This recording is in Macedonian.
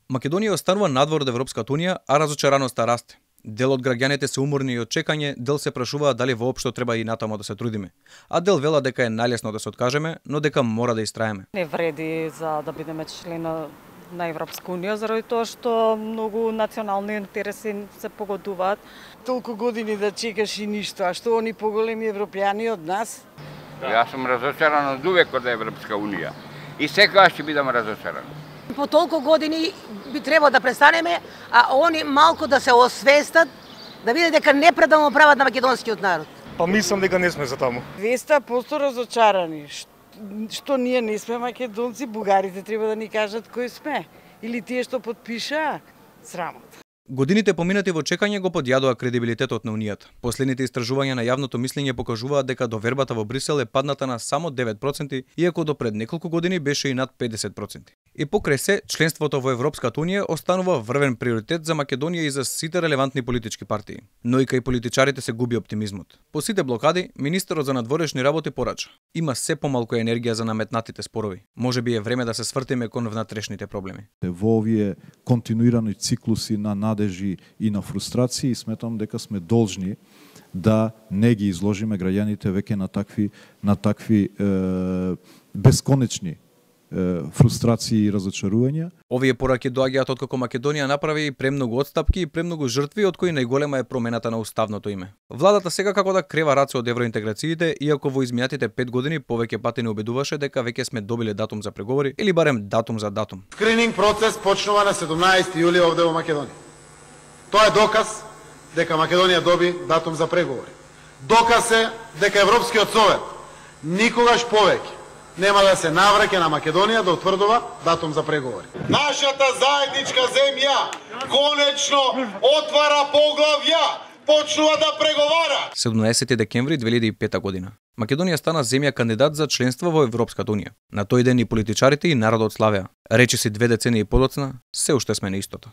Македонија останува надвор од Европската унија, а разочараноста расте. Дел од граѓаните се уморни и од чекање, дел се прашуваат дали воопшто треба и натаму да се трудиме. А дел велат дека е најлесно да се откажеме, но дека мора да истраеме. Не вреди за да бидеме член на Европска унија, заради тоа што многу национални интереси се погодуваат. Толку години да чекаш и ништо, а што они поголеми европјани од нас? Јас сум разочаран од увек од Европска унија и секогаш ќе бидам разочаран. По толку години би требало да престанеме, а они малку да се освестат, да видат дека непредално прават на македонскиот народ. Па мислам дека не сме за таму. 200% разочарани. Што ние не сме македонци, бугарите треба да ни кажат кои сме. Или тие што подпишаа, срамота. Годините поминати во чекање го подјадоа кредибилитетот на Унијата. Последните истражувања на јавното мислење покажуваат дека довербата во Брисел е падната на само 9%, иако до пред неколку години беше и над 50%. И покрај се, членството во Европската унија останува врвен приоритет за Македонија и за сите релевантни политички партии. Но и кај политичарите се губи оптимизмот. По сите блокади, министерот за надворешни работи порача: има се помалку енергија за наметнатите спорови. Можеби е време да се свртиме кон внатрешните проблеми. Во овие континуирани циклуси на надежи и на фрустрации, сметам дека сме должни да не ги изложиме граѓаните веќе на такви бесконечни фрустрации и разочарувања. Овие пораки доаѓаат откако Македонија направи премногу отстапки и премногу жртви, од кои најголема е промената на уставното име. Владата сега како да крева раце од евроинтеграциите, иако во изминатите 5 години повеќе пати не убедуваше дека веќе сме добиле датум за преговори или барем датум за датум. Скрининг процес почнува на 17 јули овде во Македонија. Тоа е доказ дека Македонија доби датум за преговори. Доказ е дека Европскиот совет никогаш повеќе нема да се навраќа на Македонија да утврдува датум за преговори. Нашата заедничка земја конечно отвара поглавја, почнува да преговара. 17 декември 2005 година. Македонија стана земја кандидат за членство во Европската унија. На тој ден и политичарите и народот славеа. Речиси 2 децении подоцна, се уште сме на истото.